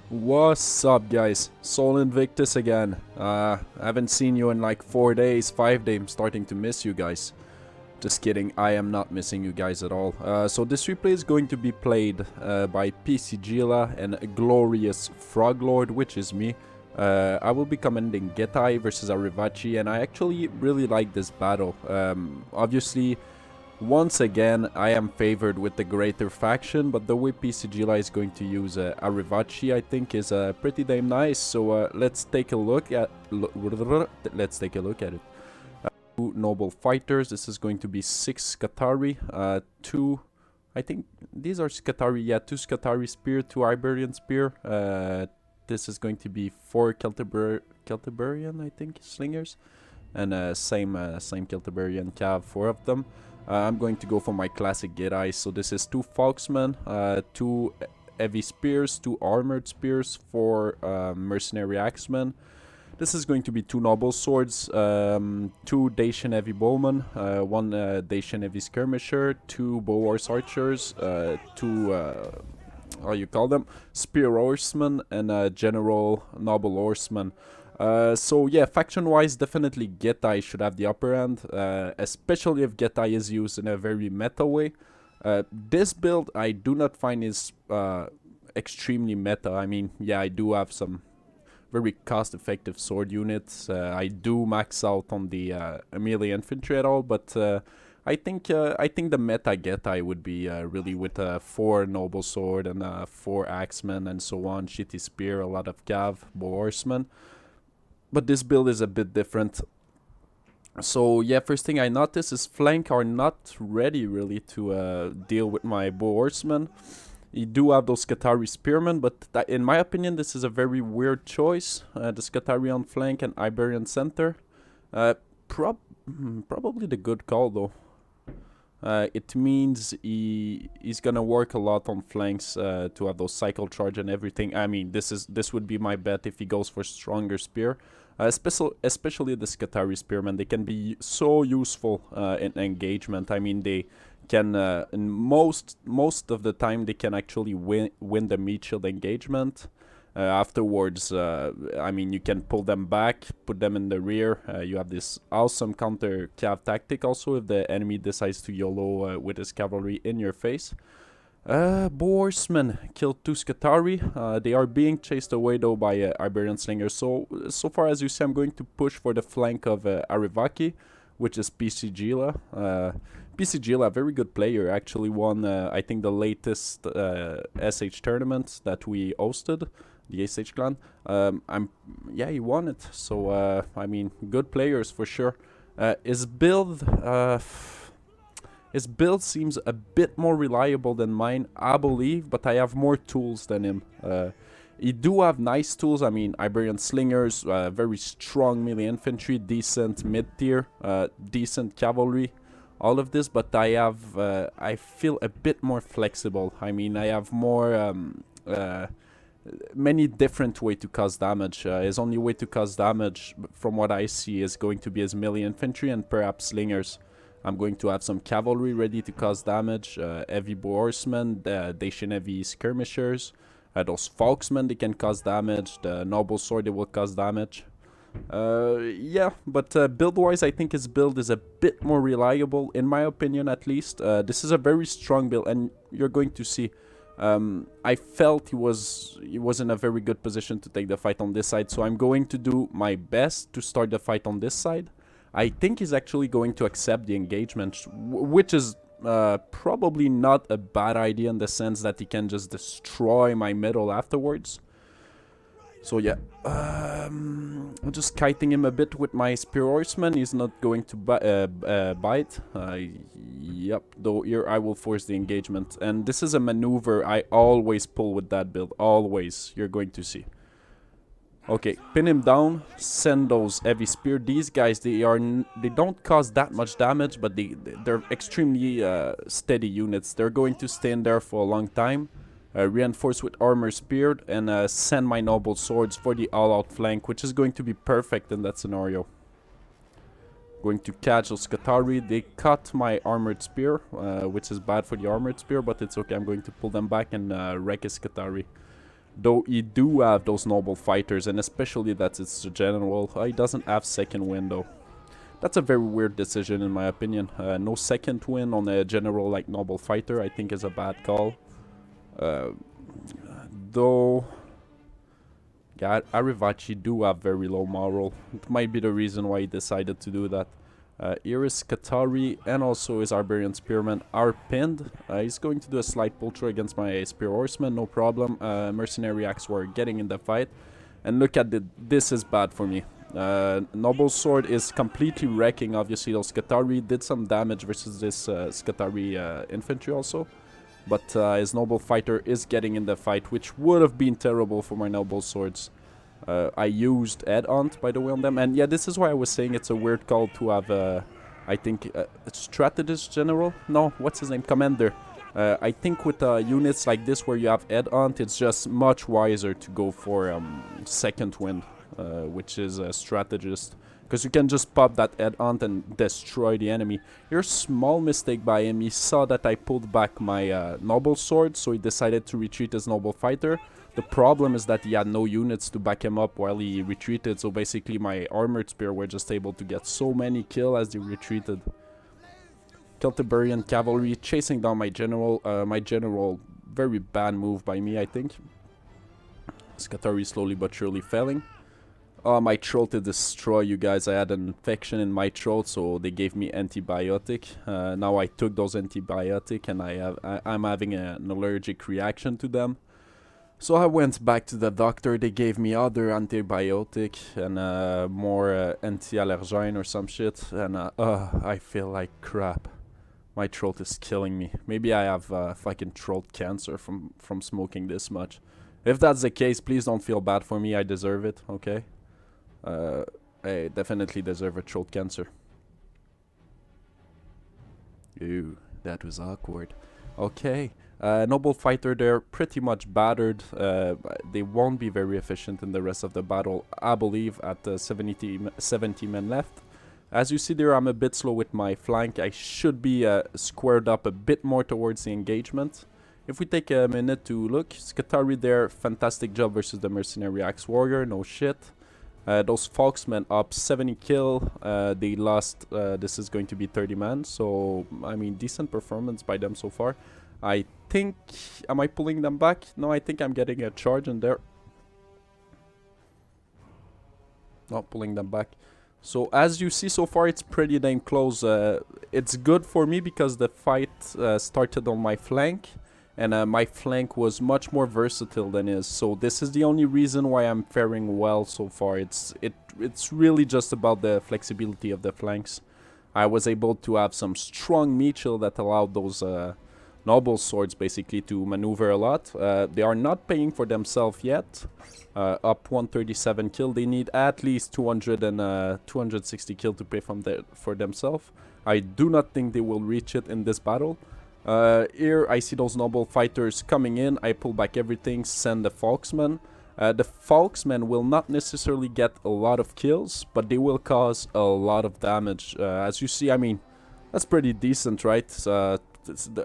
What's up, guys? Soul Invictus again. I haven't seen you in like 4 days, 5 days. I'm starting to miss you guys. Just kidding, I am not missing you guys at all. So this replay is going to be played by PC Gila and a glorious Frog Lord, which is me. I will be commending Getea versus Arevaci, and I actually really like this battle. Obviously, once again, I am favored with the greater faction, but the way PC Gila is going to use Arevaci, I think, is pretty damn nice. So let's take a look at it. Two noble fighters. This is going to be 6 Skitarii, 2. I think these are Skitarii. Yeah, 2 Skitarii spear, 2 Iberian spear. This is going to be 4 Celtiberian, I think, slingers, and same Celtiberian cav, 4 of them. I'm going to go for my classic Getea. So this is 2 Foxmen, 2 heavy spears, 2 armored spears, 4 mercenary axemen. This is going to be 2 noble swords, 2 Dacian heavy bowmen, 1 Dacian heavy skirmisher, 2 bow horse archers, 2 how you call them, spear horsemen, and general noble horsemen. So yeah, faction-wise, definitely Getea should have the upper hand, especially if Getea is used in a very meta way. This build I do not find is extremely meta. I mean, yeah, I do have some very cost-effective sword units. I do max out on the melee infantry at all, but I think the meta Getea would be really with 4 noble sword and 4 axemen and so on, shitty spear, a lot of cav, bow horsemen. But this build is a bit different. So yeah, first thing I notice is flank are not ready really to deal with my bow horsemen. You do have those Skitarii spearmen, but in my opinion this is a very weird choice. The Skitarii on flank and Iberian center. Probably the good call though. It means he's gonna work a lot on flanks to have those cycle charge and everything. I mean, this would be my bet if he goes for stronger spear. Especially the Skitarii spearmen, they can be so useful in engagement. I mean, they can in most of the time they can actually win the meat shield engagement. Afterwards, I mean, you can pull them back, put them in the rear. You have this awesome counter cav tactic also if the enemy decides to YOLO with his cavalry in your face. Bow horsemen killed 2 Skitarii. They are being chased away though by Iberian slingers. So far as you see, I'm going to push for the flank of Arevaci, which is PC Gila. PC Gila, very good player, actually won I think the latest SH tournament that we hosted, the SH clan. Yeah, he won it. So I mean, good players for sure. His build seems a bit more reliable than mine, I believe, but I have more tools than him. You do have nice tools. I mean, Iberian slingers, very strong melee infantry, decent mid-tier, decent cavalry, all of this, but I feel a bit more flexible. I mean, I have more, many different way to cause damage. His only way to cause damage, from what I see, is going to be his melee infantry and perhaps slingers. I'm going to have some cavalry ready to cause damage, heavy bow horsemen, Dacian heavy skirmishers, those Foxmen, they can cause damage, the noble sword, they will cause damage. Yeah, but build-wise, I think his build is a bit more reliable, in my opinion at least. This is a very strong build, and you're going to see. I felt he was in a very good position to take the fight on this side, so I'm going to do my best to start the fight on this side. I think he's actually going to accept the engagement, which is probably not a bad idea in the sense that he can just destroy my middle afterwards. So yeah, I'm just kiting him a bit with my spear horseman. He's not going to bite. Yep, though here I will force the engagement. And this is a maneuver I always pull with that build. Always, you're going to see. Okay, pin him down, send those heavy spear. These guys, they don't cause that much damage, but they're extremely steady units. They're going to stay in there for a long time. Reinforce with armor spear and send my noble swords for the all-out flank, which is going to be perfect in that scenario. Going to catch those Skitarii. They cut my armored spear, which is bad for the armored spear, but it's okay. I'm going to pull them back and wreck his Skitarii. Though he do have those noble fighters, and especially that it's the general, he doesn't have second window. That's a very weird decision in my opinion. No second win on a general like noble fighter I think is a bad call. Though, yeah, Arevaci do have very low moral. It might be the reason why he decided to do that. Iris, Qatari, and also his Iberian Spearmen are pinned. He's going to do a slight pull through against my Spear Horseman, no problem. Mercenary Axe Warrior getting in the fight. And look at this is bad for me. Noble Sword is completely wrecking, obviously. Those Qatari did some damage versus this Qatari infantry also. But his Noble Fighter is getting in the fight, which would have been terrible for my Noble Swords. I used Headhunt, by the way, on them. And yeah, this is why I was saying it's a weird call to have, I think, a Strategist General? No, what's his name? Commander. I think with units like this where you have Headhunt, it's just much wiser to go for Second Wind, which is a Strategist. Because you can just pop that Headhunt and destroy the enemy. Here's a small mistake by him. He saw that I pulled back my Noble Sword, so he decided to retreat his Noble Fighter. The problem is that he had no units to back him up while he retreated, so basically my Armored Spear were just able to get so many kills as he retreated. Celtiberian Cavalry chasing down my general. Very bad move by me, I think. Qatari slowly but surely failing. My throat to destroy you guys. I had an infection in my throat, so they gave me antibiotic. Now I took those antibiotic and I'm having an allergic reaction to them. So I went back to the doctor. They gave me other antibiotic and more anti-allergen or some shit. And I feel like crap. My throat is killing me. Maybe I have fucking throat cancer from smoking this much. If that's the case, please don't feel bad for me. I deserve it, okay? I definitely deserve a throat cancer. Ew, that was awkward. Okay, Noble Fighter, they're pretty much battered. They won't be very efficient in the rest of the battle, I believe, at 70 men left. As you see there, I'm a bit slow with my flank. I should be squared up a bit more towards the engagement. If we take a minute to look, Qatari there, fantastic job versus the Mercenary Axe Warrior, no shit. Those Foxmen up 70 kill, they lost, this is going to be 30 man, so, I mean, decent performance by them so far. I think, am I pulling them back? No, I think I'm getting a charge in there. Not pulling them back. So, as you see so far, it's pretty damn close. It's good for me because the fight started on my flank. And my flank was much more versatile than his, so this is the only reason why I'm faring well so far. It's really just about the flexibility of the flanks. I was able to have some strong meat shield that allowed those Noble Swords basically to maneuver a lot. They are not paying for themselves yet. Up 137 kill. They need at least 260 kill to pay for themselves. I do not think they will reach it in this battle. Here I see those Noble Fighters coming in. I pull back everything, send the Foxmen. The Foxmen will not necessarily get a lot of kills, but they will cause a lot of damage. As you see, I mean, that's pretty decent, right?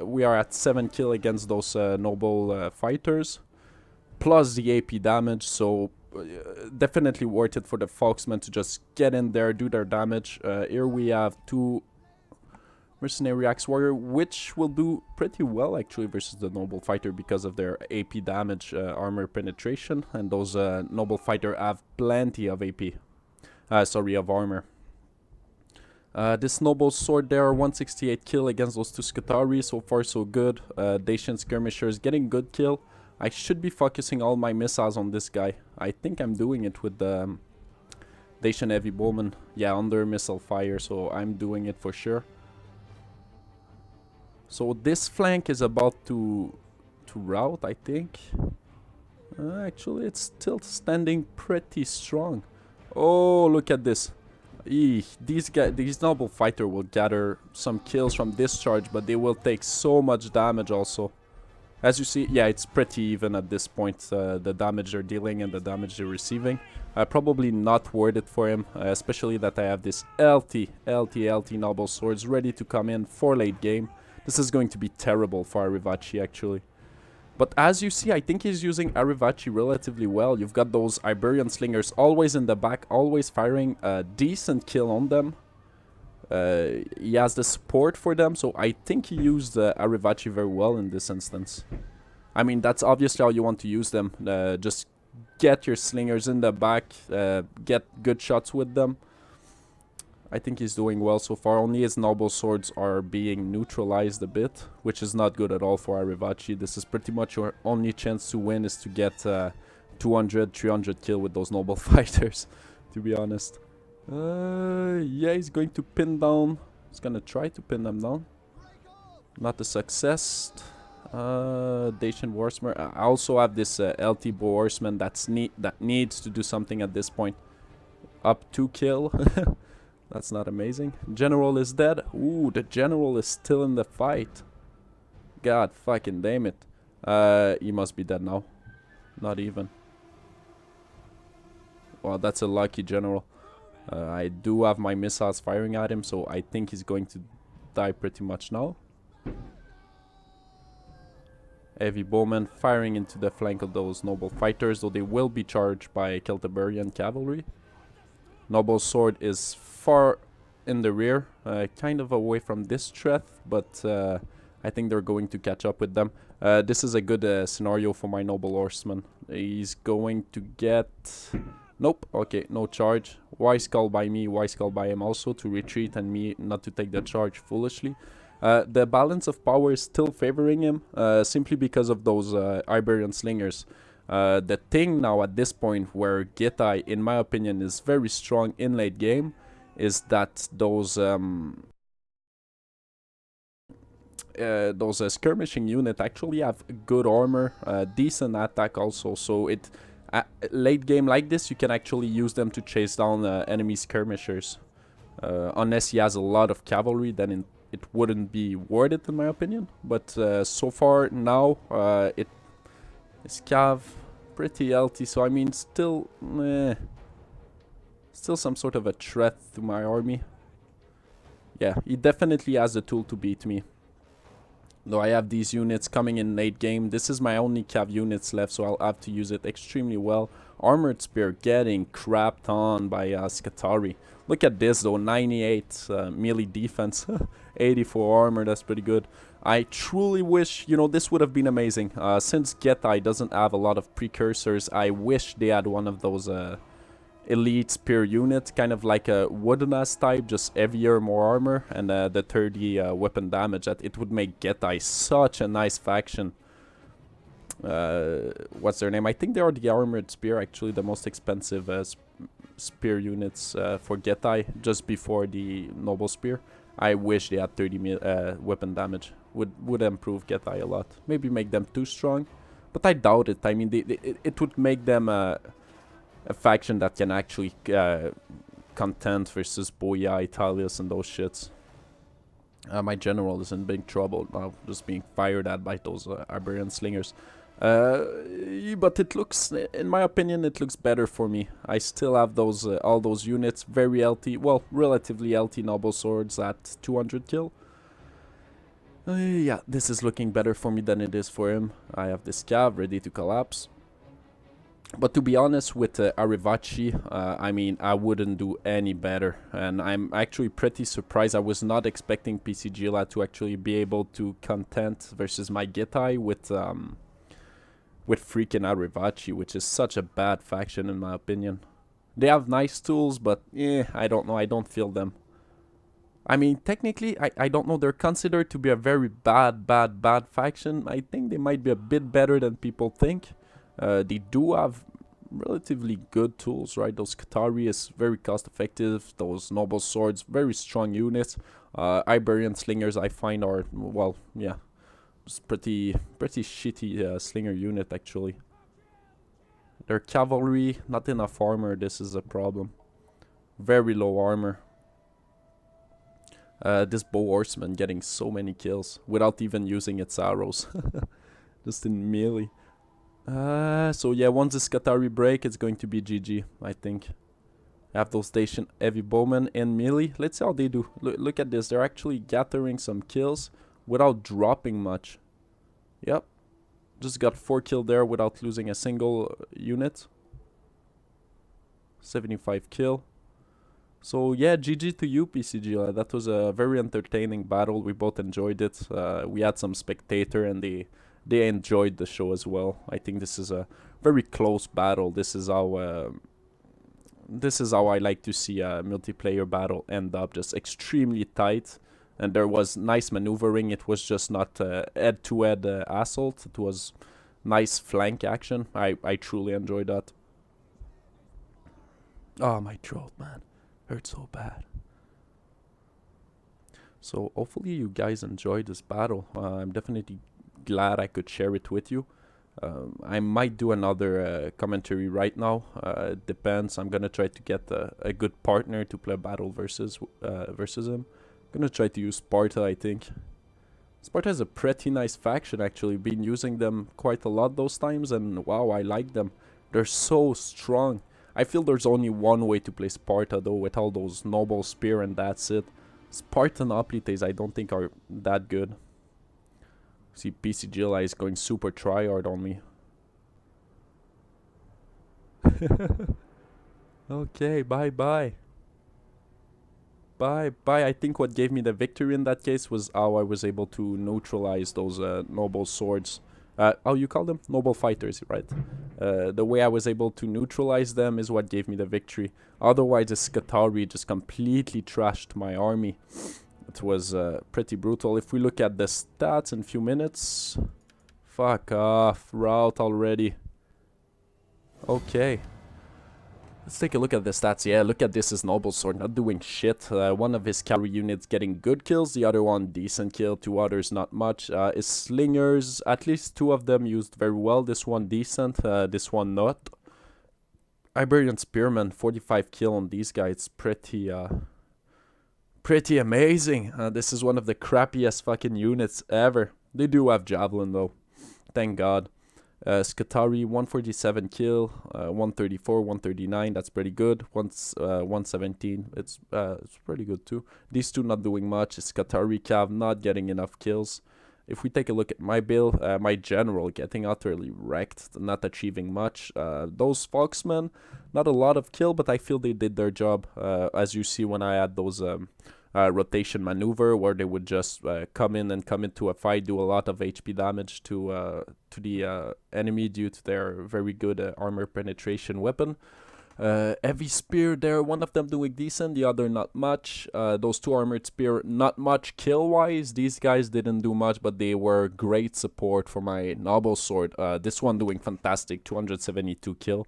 We are at 7 kill against those Noble Fighters, plus the AP damage, so definitely worth it for the Foxmen to just get in there, do their damage. Here we have 2 Mercenary Axe Warrior, which will do pretty well actually versus the Noble Fighter because of their AP damage, armor penetration, and those Noble Fighter have plenty of AP. Of armor. This Noble Sword there, 168 kill against those 2 Qatari, so far so good. Dacian Skirmishers getting good kill. I should be focusing all my missiles on this guy. I think I'm doing it with the Dacian Heavy Bowman. Yeah, under missile fire, so I'm doing it for sure. So this flank is about to rout, I think. Actually, it's still standing pretty strong. Oh, look at this. These Noble Fighter will gather some kills from this charge, but they will take so much damage also. As you see, yeah, it's pretty even at this point, the damage they're dealing and the damage they're receiving. Probably not worth it for him, especially that I have this LT Noble Swords ready to come in for late game. This is going to be terrible for Arevaci, actually. But as you see, I think he's using Arevaci relatively well. You've got those Iberian slingers always in the back, always firing a decent kill on them. He has the support for them, so I think he used Arevaci very well in this instance. I mean, that's obviously how you want to use them. Just get your slingers in the back, get good shots with them. I think he's doing well so far. Only his noble swords are being neutralized a bit, which is not good at all for Arevaci. This is pretty much your only chance to win, is to get 200, 300 kill with those noble fighters, to be honest. Yeah, he's going to pin down. He's gonna try to pin them down. Not a success. Dacian Warsmer. I also have this LT Bow Horseman that needs to do something at this point. Up 2 kill. That's not amazing. General is dead. Ooh, the general is still in the fight. God fucking damn it. He must be dead now. Not even. Well, that's a lucky general. I do have my missiles firing at him, so I think he's going to die pretty much now. Heavy bowmen firing into the flank of those noble fighters, though they will be charged by Celtiberian cavalry. Noble sword is far in the rear, kind of away from this threat, but I think they're going to catch up with them. This is a good scenario for my noble horseman. He's going to get... Nope, okay, no charge. Wise call by me, wise call by him also to retreat and me not to take the charge foolishly. The balance of power is still favoring him, simply because of those Iberian slingers. The thing now at this point where Getea, in my opinion, is very strong in late game is that those skirmishing units actually have good armor, decent attack also, so late game like this you can actually use them to chase down enemy skirmishers. Unless he has a lot of cavalry, then it wouldn't be worth it in my opinion, but so far now it's cav pretty LT, so I mean still some sort of a threat to my army. Yeah, he definitely has the tool to beat me. Though I have these units coming in late game. This is my only cav units left, so I'll have to use it extremely well. Armored Spear getting crapped on by Scutari. Look at this though, 98 melee defense, 84 armor, that's pretty good. I truly wish, you know, this would have been amazing. Since Getea doesn't have a lot of precursors, I wish they had one of those elite spear units, kind of like a wooden-ass type, just heavier, more armor, and the 30 weapon damage. That it would make Getea such a nice faction. What's their name? I think they are the armored spear, actually the most expensive spear units for Getea, just before the noble spear. I wish they had 30 weapon damage. Would improve Getea a lot. Maybe make them too strong, but I doubt it. I mean, it would make them a faction that can actually contend versus Boya, Italius, and those shits. My general is in big trouble now, just being fired at by those Iberian slingers. But it looks, in my opinion, it looks better for me. I still have those all those units, very LT, well, relatively LT noble swords at 200 kill. Yeah, this is looking better for me than it is for him. I have this cav ready to collapse. But to be honest, with Arevaci, I mean, I wouldn't do any better. And I'm actually pretty surprised. I was not expecting PC Gila to actually be able to contend versus my Getea with freaking Arevaci, which is such a bad faction in my opinion. They have nice tools, but I don't know. I don't feel them. I mean, technically, I don't know. They're considered to be a very bad faction. I think they might be a bit better than people think. They do have relatively good tools, right? Those Qatari is very cost effective. Those noble swords, very strong units. Iberian slingers I find are, well, yeah, just pretty shitty slinger unit actually. Their cavalry, not enough armor. This is a problem. Very low armor. This bow horseman getting so many kills without even using its arrows. Just in melee. So yeah, once this Qatari break, it's going to be GG, I think. I have those station heavy bowmen in melee. Let's see how they do. Look at this. They're actually gathering some kills without dropping much. Yep. Just got 4 kill there without losing a single unit. 75 kill. So yeah, GG to you, PCG. That was a very entertaining battle. We both enjoyed it. We had some spectator and they enjoyed the show as well. I think this is a very close battle. This is how I like to see a multiplayer battle end up, just extremely tight. And there was nice maneuvering. It was just not head-to-head assault. It was nice flank action. I truly enjoyed that. Oh, my throat, man. Hurts so bad. So hopefully you guys enjoyed this battle. I'm definitely glad I could share it with you. I might do another commentary right now. It depends. I'm gonna try to get a good partner to play battle versus him. I'm gonna try to use Sparta, I think. Sparta is a pretty nice faction, actually. Been using them quite a lot those times, and wow, I like them. They're so strong. I feel there's only one way to play Sparta, though, with all those Noble Spear, and that's it. Spartan Hoplites I don't think are that good. See, PCGLI is going super tryhard on me. Okay, bye-bye. Bye-bye. I think what gave me the victory in that case was how I was able to neutralize those noble swords. How you call them? Noble fighters, right? The way I was able to neutralize them is what gave me the victory. Otherwise, the Skatauri just completely trashed my army. It was pretty brutal. If we look at the stats in a few minutes... Fuck off, route already. Okay. Let's take a look at the stats. Yeah, look at this, his Noble Sword not doing shit. One of his cavalry units getting good kills, the other one decent kill, 2 others not much. His Slingers, at least 2 of them used very well. This one decent, this one not. Iberian Spearmen, 45 kill on these guys. Pretty amazing. This is one of the crappiest fucking units ever. They do have Javelin though. Thank God. Skatauri, 147 kill, 134, 139, that's pretty good. 117, it's pretty good too. These two not doing much. Skatauri Cav not getting enough kills. If we take a look at my build, my general getting utterly wrecked, not achieving much. Those Foxmen, not a lot of kill, but I feel they did their job. As you see when I had those rotation maneuver where they would just come into a fight, do a lot of HP damage to the enemy due to their very good armor penetration weapon. Heavy spear there, one of them doing decent, the other not much. Those 2 armored spear, not much kill wise. These guys didn't do much, but they were great support for my Noble Sword. This one doing fantastic, 272 kill.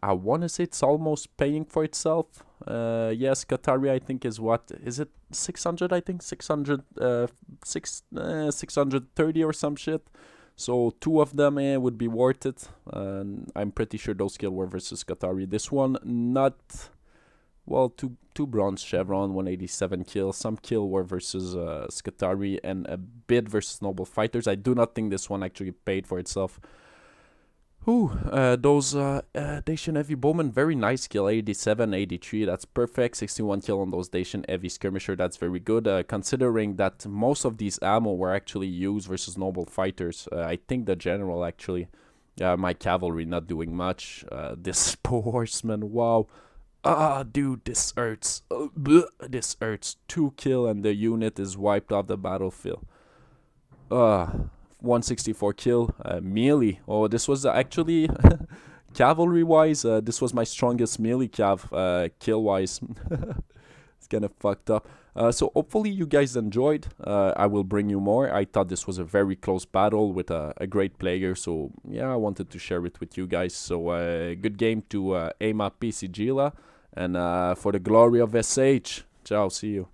I want to say it's almost paying for itself. Yes, Qatari I think is what? Is it 600 I think? 630 or some shit. So 2 of them would be worth it. I'm pretty sure those kill were versus Qatari. This one not... Well, two bronze chevron, 187 kills. Some kill were versus Skatauri and a bit versus Noble Fighters. I do not think this one actually paid for itself. Those Dacian Heavy Bowmen, very nice kill, 87, 83, that's perfect, 61 kill on those Dacian Heavy Skirmisher, that's very good, considering that most of these ammo were actually used versus Noble Fighters. I think the general actually, my cavalry not doing much, this horseman, wow, dude, this hurts, this hurts, 2 kill and the unit is wiped off the battlefield. 164 kill, melee. Oh, this was actually, cavalry-wise, this was my strongest melee cav, kill-wise. It's kind of fucked up. So hopefully you guys enjoyed. I will bring you more. I thought this was a very close battle with a great player. So yeah, I wanted to share it with you guys. So good game to AIMA PCGLA. And for the glory of SH. Ciao, see you.